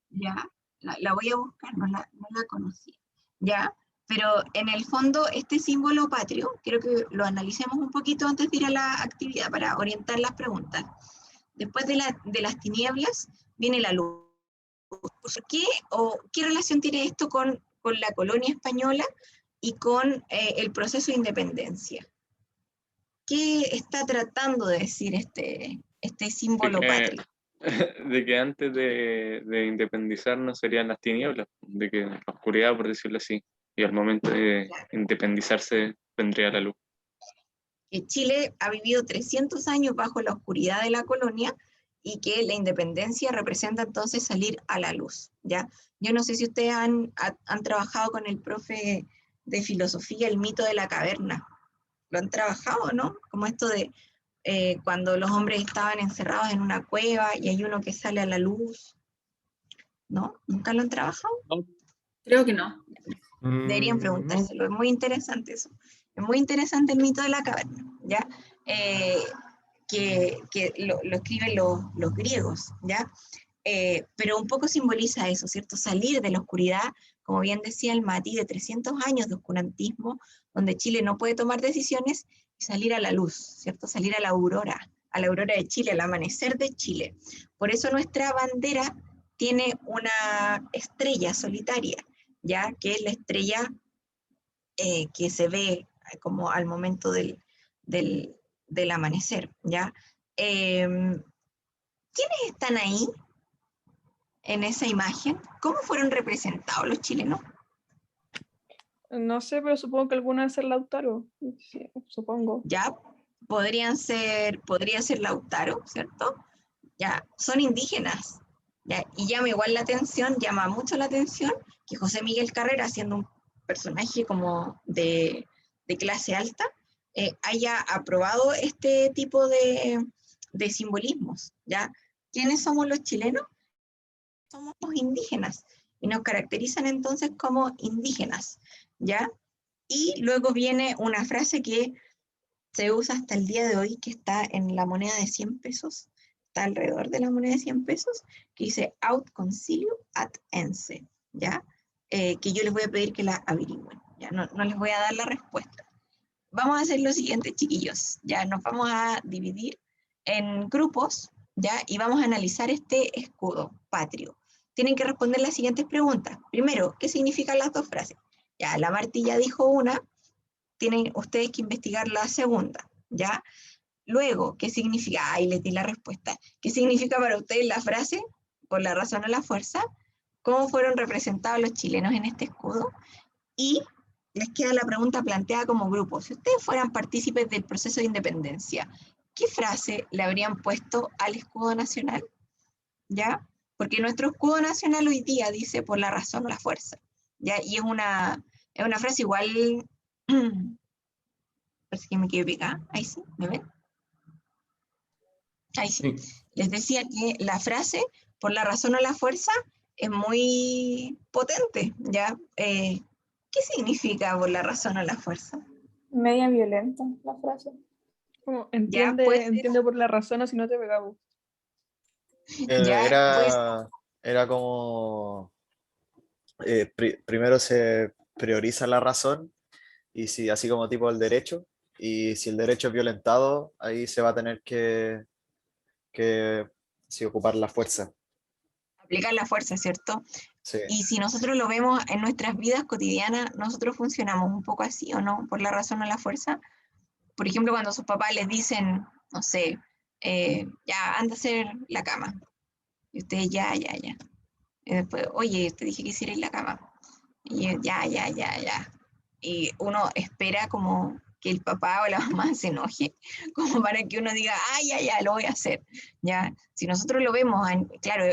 Ya, la voy a buscar, no la conocía. Ya, pero en el fondo este símbolo patrio, quiero que lo analicemos un poquito antes de ir a la actividad para orientar las preguntas. Después de las tinieblas viene la luz. ¿Qué relación tiene esto con la colonia española y con el proceso de independencia? ¿Qué está tratando de decir este símbolo patrio? De que antes de independizarnos serían las tinieblas, de que la oscuridad, por decirlo así, y al momento de independizarse vendría la luz. Que Chile ha vivido 300 años bajo la oscuridad de la colonia y que la independencia representa entonces salir a la luz, ¿ya? Yo no sé si ustedes han trabajado con el profe de filosofía, el mito de la caverna. ¿Lo han trabajado, no? Como esto de cuando los hombres estaban encerrados en una cueva y hay uno que sale a la luz, ¿no? ¿Nunca lo han trabajado? Creo que no. Deberían preguntárselo, es muy interesante eso. Es muy interesante el mito de la caverna, ¿ya? Que lo escriben los griegos, ¿ya? Pero un poco simboliza eso, ¿cierto? Salir de la oscuridad, como bien decía el Mati, de 300 años de oscurantismo, donde Chile no puede tomar decisiones, y salir a la luz, ¿cierto? Salir a la aurora de Chile, al amanecer de Chile. Por eso nuestra bandera tiene una estrella solitaria, ¿ya? Que es la estrella que se ve como al momento del amanecer, ¿ya? ¿Quiénes están ahí en esa imagen? ¿Cómo fueron representados los chilenos? No sé, pero supongo que alguna vez ser Lautaro, sí, supongo. Ya, podría ser Lautaro, ¿cierto? Ya, son indígenas, ya, y llama mucho la atención que José Miguel Carrera, siendo un personaje como de clase alta, haya aprobado este tipo de simbolismos, ¿ya? ¿Quiénes somos los chilenos? Somos indígenas, y nos caracterizan entonces como indígenas, ¿ya? Y luego viene una frase que se usa hasta el día de hoy, que está en la moneda de 100 pesos, está alrededor de la moneda de 100 pesos, que dice aut concilio ad ense, ¿ya? Que yo les voy a pedir que la averigüen, ¿ya? No les voy a dar la respuesta. Vamos a hacer lo siguiente, chiquillos, ya nos vamos a dividir en grupos, ¿ya? Y vamos a analizar este escudo patrio. Tienen que responder las siguientes preguntas. Primero, ¿qué significan las dos frases? Ya, la Marti ya dijo una, tienen ustedes que investigar la segunda, ¿ya? Luego, ¿qué significa? Ahí les di la respuesta. ¿Qué significa para ustedes la frase? Por la razón o la fuerza. ¿Cómo fueron representados los chilenos en este escudo? Y les queda la pregunta planteada como grupo. Si ustedes fueran partícipes del proceso de independencia, ¿qué frase le habrían puesto al escudo nacional? ¿Ya? Porque nuestro escudo nacional hoy día dice por la razón o la fuerza, ¿ya? Y es una frase igual, parece que me quedé picada, ahí sí, ¿me ven? Ahí sí. Les decía que la frase por la razón o la fuerza es muy potente, ¿ya? ¿Qué significa por la razón o la fuerza? Media violenta la frase. Como Ya, puede ser. entiende por la razón o si no te pegamos. Ya, pues, Era como primero se prioriza la razón y si así como tipo el derecho, y si el derecho es violentado, ahí se va a tener que sí, ocupar la fuerza. aplicar la fuerza, ¿cierto? Sí. Y si nosotros lo vemos en nuestras vidas cotidianas, nosotros funcionamos un poco así, ¿o no? Por la razón o la fuerza. Por ejemplo, cuando sus papás les dicen, no sé, ya, anda a hacer la cama. Y ustedes, ya. Y después, oye, te dije que hicierais la cama. Y ya. Y uno espera como que el papá o la mamá se enoje, como para que uno diga, ya, lo voy a hacer. Ya, si nosotros lo vemos, claro,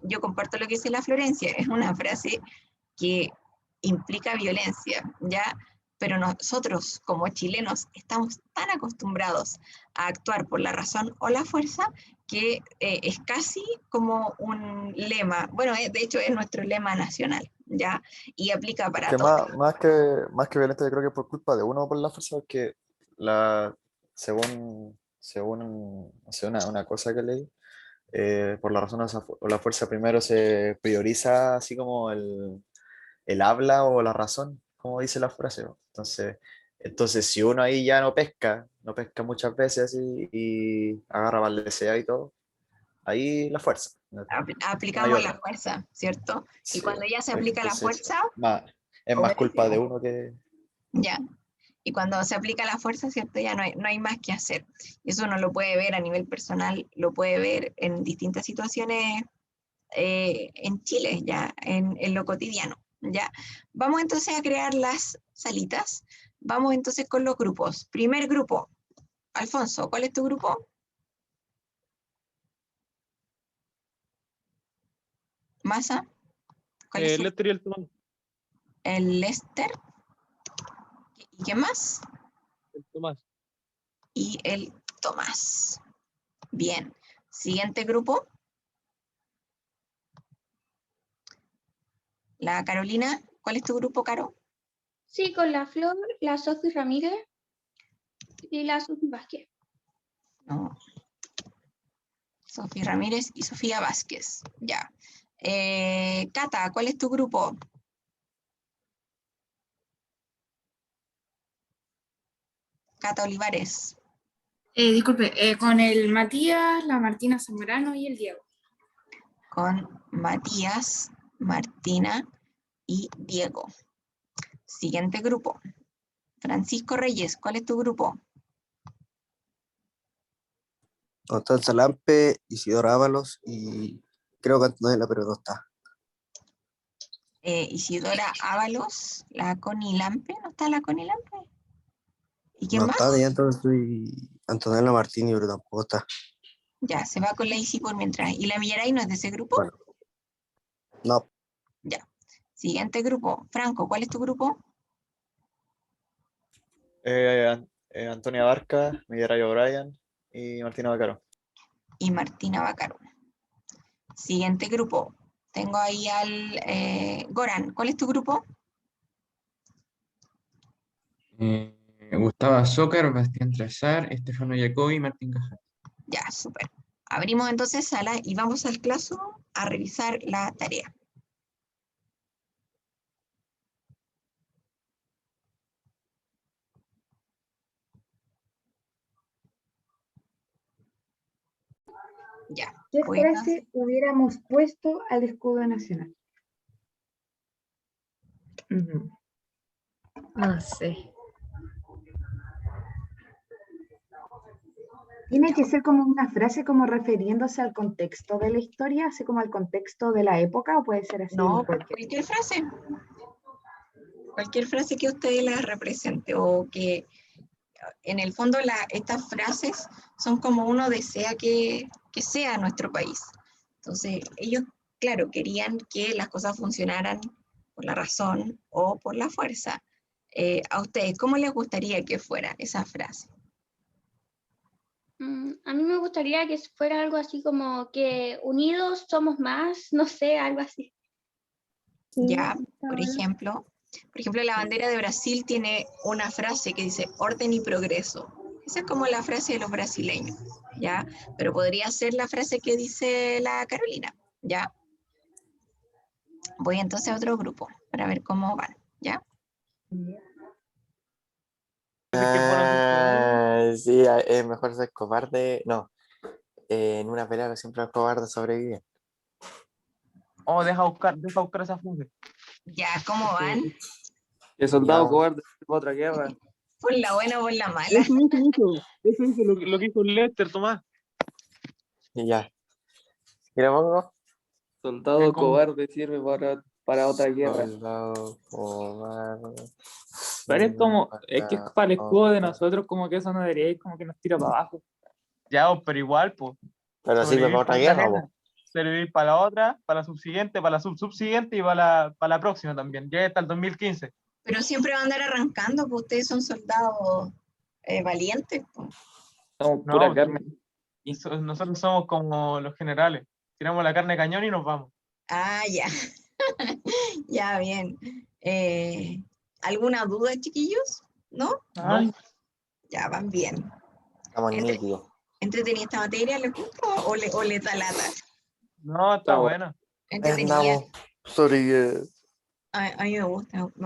yo comparto lo que dice la Florencia, es una frase que implica violencia, ¿ya? Pero nosotros, como chilenos, estamos tan acostumbrados a actuar por la razón o la fuerza que es casi como un lema, bueno, de hecho es nuestro lema nacional, ¿ya? Y aplica para Que todo. más que violento, yo creo que por culpa de uno por la fuerza, porque según una cosa que leí, por la razón o la fuerza primero se prioriza así como el habla o la razón, como dice la frase, ¿no? Entonces si uno ahí ya no pesca muchas veces así, y agarra baldesea y todo, ahí la fuerza. No hay Aplicamos la otra. fuerza, ¿cierto? Y Sí, cuando ya se aplica la entonces fuerza, es más culpa de obedecemos, uno que... ¿ya? Y cuando se aplica la fuerza, ¿cierto? Ya no hay más que hacer. Eso uno lo puede ver a nivel personal, lo puede ver en distintas situaciones en Chile, ya, en lo cotidiano, ¿ya? Vamos entonces a crear las salitas. Vamos entonces con los grupos. Primer grupo. Alfonso, ¿cuál es tu grupo? Masa. ¿Cuál es Lester y el Tomás. el Lester? ¿Y qué más? El Tomás. Y el Tomás. Bien. Siguiente grupo. La Carolina. ¿Cuál es tu grupo, Caro? Sí, con la Flor, la Sofi Ramírez y la Sofi Vázquez. No. Sofía Ramírez y Sofía Vázquez. Ya. Cata, ¿cuál es tu grupo? Cata Olivares. Disculpe, con el Matías, la Martina Zamorano y el Diego. Con Matías, Martina y Diego. Siguiente grupo. Francisco Reyes, ¿cuál es tu grupo? Constanza Lampe, Isidoro Ábalos y creo que Antonella, pero no está. Isidora Ábalos, la Connie Lampe, ¿no está la Connie Lampe? ¿Y quién No más? está, y entonces Antonella Martini, pero tampoco está. Ya, se va con la Isi por mientras. ¿Y la Millaray no es de ese grupo? Bueno, no, Ya. Siguiente grupo. Franco, ¿cuál es tu grupo? Antonia Barca, Miguel Rayo O'Brien y Martina Bacaro. Y Martina Bacaro. Siguiente grupo. Tengo ahí al Goran. ¿Cuál es tu grupo? Gustavo Azócar, Bastián Trazar, Estefano Jacobi y Martín Cajal. Ya, súper. Abrimos entonces sala y vamos al Classroom a revisar la tarea. Ya. ¿Qué voy entonces. frase hubiéramos puesto al escudo nacional? No sé. ¿Tiene que ser como una frase como refiriéndose al contexto de la historia, así como al contexto de la época, o puede ser así? No, cualquier frase. Cualquier frase que a ustedes la represente o que en el fondo estas frases son como uno desea que sea nuestro país. Entonces, ellos, claro, querían que las cosas funcionaran por la razón o por la fuerza. A ustedes, ¿cómo les gustaría que fuera esa frase? A mí me gustaría que fuera algo así como que unidos somos más, no sé, algo así. Ya, por ejemplo, la bandera de Brasil tiene una frase que dice orden y progreso. Esa es como la frase de los brasileños, ¿ya? Pero podría ser la frase que dice la Carolina, ¿ya? Voy entonces a otro grupo para ver cómo van, ¿ya? Sí, es mejor ser cobarde. No, en una pelea siempre el cobarde sobrevive. Oh, deja buscar esa frase. Ya, ¿cómo van? El soldado Ya. cobarde para otra guerra. ¿Por la buena o por la mala? Eso es lo que hizo Lester, Tomás. Y ya. ¿Y lo pongo? Soldado Es como- cobarde sirve para otra guerra. Soldado cobarde. Pero es como, es que es para el escudo de otra. nosotros, como que eso no debería ir, como que nos tira para abajo. Ya, pero igual, pues. Pero sirve Sobrevivir para otra por una guerra, guerra, po. servir para la otra, para la subsiguiente, para la subsiguiente y para la próxima también. Ya hasta el 2015. Pero siempre van a andar arrancando, pues ustedes son soldados valientes. Pues. Somos No, pura carne. nosotros somos como los generales. Tiramos la carne de cañón y nos vamos. Ah, ya. Ya, bien. ¿Alguna duda, chiquillos? ¿No? No, Ya, van bien. Estamos Entre- nítidos. ¿Entretenida esta materia? ¿Les gusta o les da lata? no, está bueno. Entretenida. Andamos. Sorry. A mí me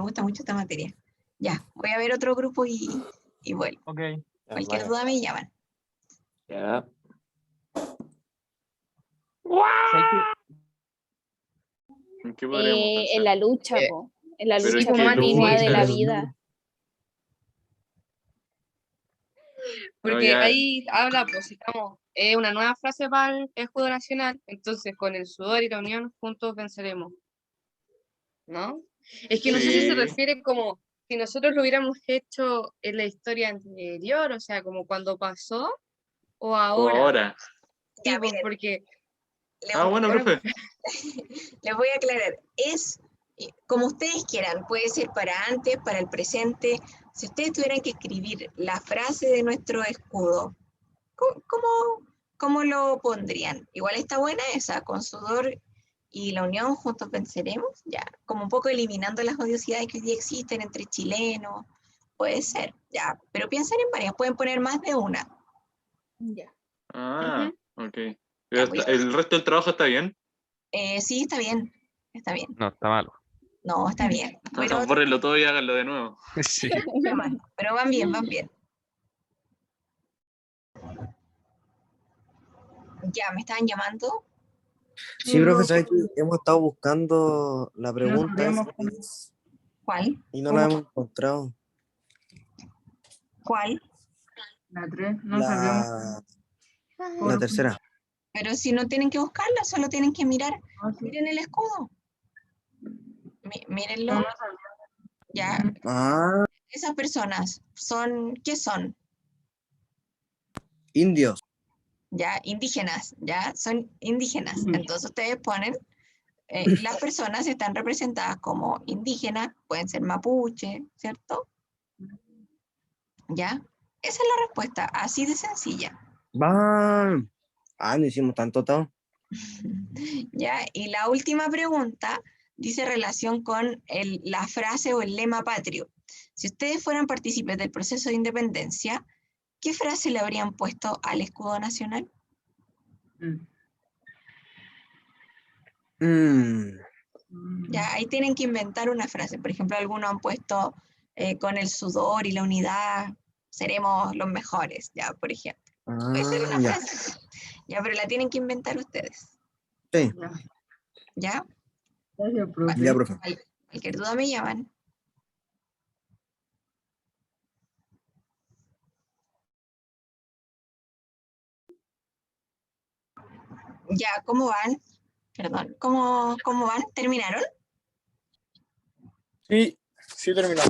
gusta mucho esta materia. Ya, voy a ver otro grupo y vuelvo. Ok. Cualquier duda me llaman. Ya. ¿Sabes qué? ¿En qué podríamos En pensar? la lucha, po. En la Pero lucha es que continua de la lucha. vida. Porque ya. ahí habla, pues, citamos, es una nueva frase para el escudo nacional, entonces con el sudor y la unión juntos venceremos. ¿No? Es que no sé si se Sí. refiere como si nosotros lo hubiéramos hecho en la historia anterior, o sea, como cuando pasó, o O ahora. ahora. Sí, Ya, pues, miren. porque Bueno, ahora- profe. Les voy a aclarar. Es como ustedes quieran. Puede ser para antes, para el presente. Si ustedes tuvieran que escribir la frase de nuestro escudo, ¿cómo lo pondrían? Igual está buena esa, con sudor y la unión juntos venceremos, ya, como un poco eliminando las odiosidades que hoy día existen entre chilenos, puede ser, ya, pero piensen en varias, pueden poner más de una. Ya. Ah, ok. Ya, voy a- ¿El resto del trabajo está bien? Sí, está bien, está bien. No, está malo. No, está bien. Pero, Bórrenlo todo y háganlo de nuevo. Sí. está mal, pero van bien, van bien. Ya, me estaban llamando. Sí, profe, ¿sabes qué? Hemos estado buscando la pregunta esa ¿Cuál? y no la hemos encontrado. ¿Cuál? La 3, no sabemos. La tercera. Pero si no tienen que buscarla, solo tienen que mirar. Miren el escudo. Mírenlo. Ya, Ah, esas personas son, ¿qué son? indios. Ya, indígenas, ya, son indígenas. Entonces ustedes ponen, las personas están representadas como indígenas, pueden ser mapuche, ¿cierto? Ya, esa es la respuesta, así de sencilla. Van. No hicimos tanto todo. Ya, y la última pregunta dice relación con la frase o el lema patrio. Si ustedes fueran partícipes del proceso de independencia, ¿qué frase le habrían puesto al escudo nacional? Ya, ahí tienen que inventar una frase. Por ejemplo, algunos han puesto con el sudor y la unidad seremos los mejores, ya, por ejemplo. Puede ser una Ya. frase. Ya, pero la tienen que inventar ustedes. Sí. ¿Ya? Ya, profe. Cualquier duda me llaman. Ya, ¿cómo van? Perdón, ¿cómo van? ¿Terminaron? Sí, sí terminamos.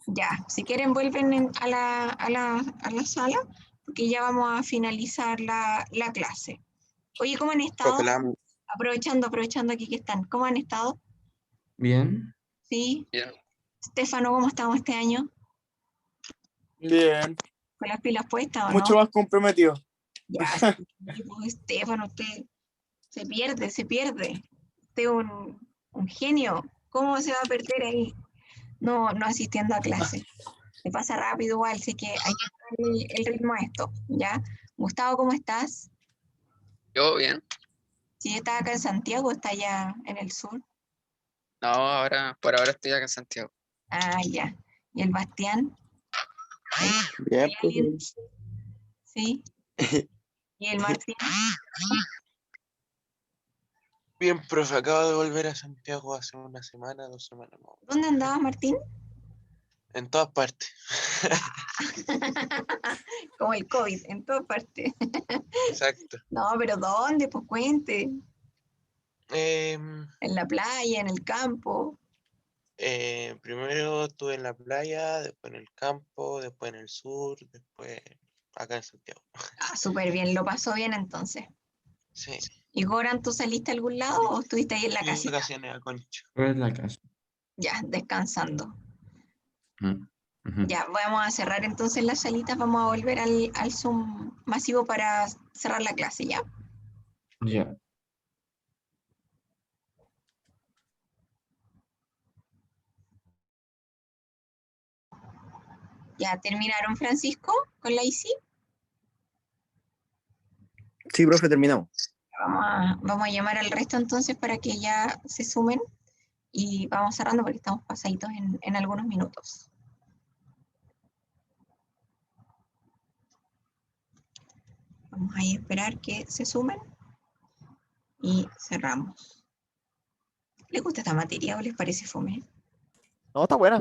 Ya, si quieren vuelven a la sala, porque ya vamos a finalizar la clase. Oye, ¿cómo han estado? Profe, la- Aprovechando aquí que están, ¿cómo han estado? Bien. ¿Sí? Bien. Estefano, ¿cómo estamos este año? Bien, ¿Con las pilas puestas o mucho no? más comprometido. Ya, sí, pues, Estefano, usted se pierde. Usted es un genio. ¿Cómo se va a perder ahí? No asistiendo a clase. Se pasa rápido igual, así que hay que darle el ritmo a esto, ¿ya? Gustavo, ¿cómo estás? Yo bien. ¿Sí estás acá en Santiago o está allá en el sur? No, por ahora estoy acá en Santiago. Ah, ya. ¿Y el Bastián? Bien, ¿Hay alguien? ¿Sí? ¿Y el Martín? Bien, profe, acabo de volver a Santiago hace una semana, 2 semanas más. ¿Dónde andabas, Martín? En todas partes. Como el COVID, en todas partes. Exacto. No, pero ¿dónde? Pues cuente. Em, En la playa, en el campo. Primero estuve en la playa, después en el campo, después en el sur, después acá en Santiago. Ah, súper bien, lo pasó bien entonces. Sí. ¿Y Goran, tú saliste a algún lado o estuviste ahí en la Estuve en casita? vacaciones a Concha. Fue en la casa. Ya, descansando. Ujú, ujú. Ya, vamos a cerrar entonces las salitas, vamos a volver al Zoom masivo para cerrar la clase, ¿ya? Ya. ¿Ya terminaron, Francisco, con la ICI? Sí, profe, terminamos. Vamos a llamar al resto entonces para que ya se sumen y vamos cerrando porque estamos pasaditos en algunos minutos. Vamos a esperar que se sumen y cerramos. ¿Les gusta esta materia o les parece fome? No, está buena.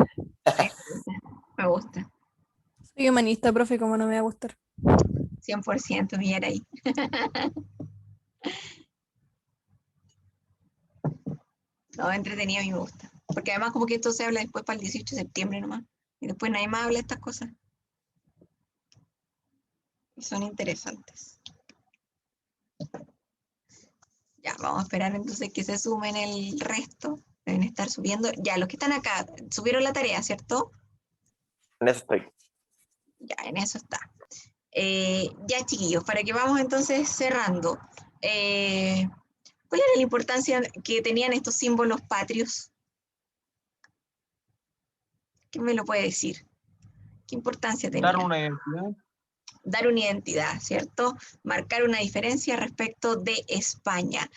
Me gusta. Soy humanista, profe, ¿cómo no me va a gustar? 100% Villar ahí. No, entretenido, a mí me gusta. Porque además como que esto se habla después para el 18 de septiembre nomás. Y después nadie más habla de estas cosas. Y son interesantes. Ya, vamos a esperar entonces que se sumen el resto. Deben estar subiendo. Ya, los que están acá, subieron la tarea, ¿cierto? En eso estoy. Ya, en eso está. Ya, chiquillos, para que vamos entonces cerrando. ¿Cuál era la importancia que tenían estos símbolos patrios? ¿Quién me lo puede decir? ¿Qué importancia tenían? Dar una identidad. Dar una identidad, ¿cierto? Marcar una diferencia respecto de España.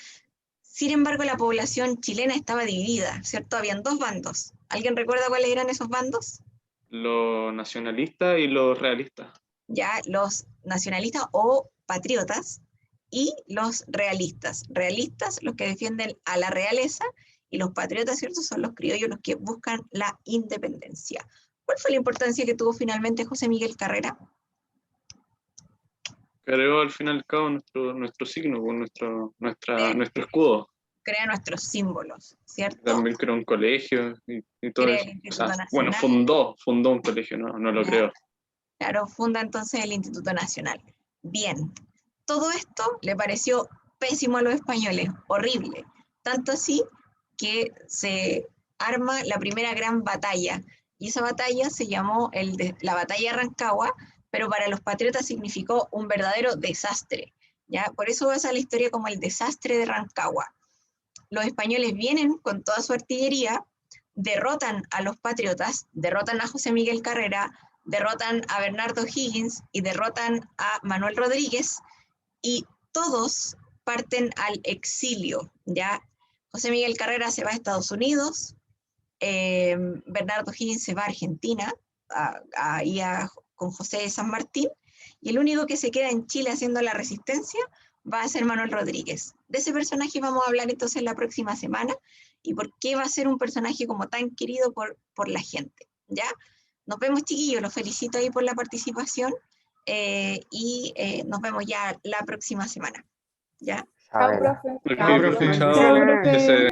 Sin embargo, la población chilena estaba dividida, ¿cierto? Habían dos bandos. ¿Alguien recuerda cuáles eran esos bandos? Los nacionalistas y los realistas. Ya, los nacionalistas o patriotas y los realistas. Realistas, los que defienden a la realeza, y los patriotas, ¿cierto? Son los criollos los que buscan la independencia. ¿Cuál fue la importancia que tuvo finalmente José Miguel Carrera? Creó al fin y al cabo nuestro signo, con nuestro escudo. Crea nuestros símbolos, ¿cierto? También creó un colegio y todo Crea eso. el O Instituto sea, Nacional. bueno, fundó un colegio, no lo creó. Claro, funda entonces el Instituto Nacional. Bien, todo esto le pareció pésimo a los españoles, horrible. Tanto así que se arma la primera gran batalla. Y esa batalla se llamó la Batalla de Rancagua, pero para los patriotas significó un verdadero desastre. ¿Ya? Por eso vas a la historia como el desastre de Rancagua. Los españoles vienen con toda su artillería, derrotan a los patriotas, derrotan a José Miguel Carrera, derrotan a Bernardo Higgins y derrotan a Manuel Rodríguez, y todos parten al exilio, ¿ya? José Miguel Carrera se va a Estados Unidos, Bernardo Higgins se va a Argentina, con José de San Martín, y el único que se queda en Chile haciendo la resistencia va a ser Manuel Rodríguez. De ese personaje vamos a hablar entonces la próxima semana, y por qué va a ser un personaje como tan querido por la gente, ¿ya? Nos vemos, chiquillos, los felicito ahí por la participación, y nos vemos ya la próxima semana, ¿ya? Chao, profe. Ok, profe, chao. Chao, profe. Que se-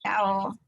Chao.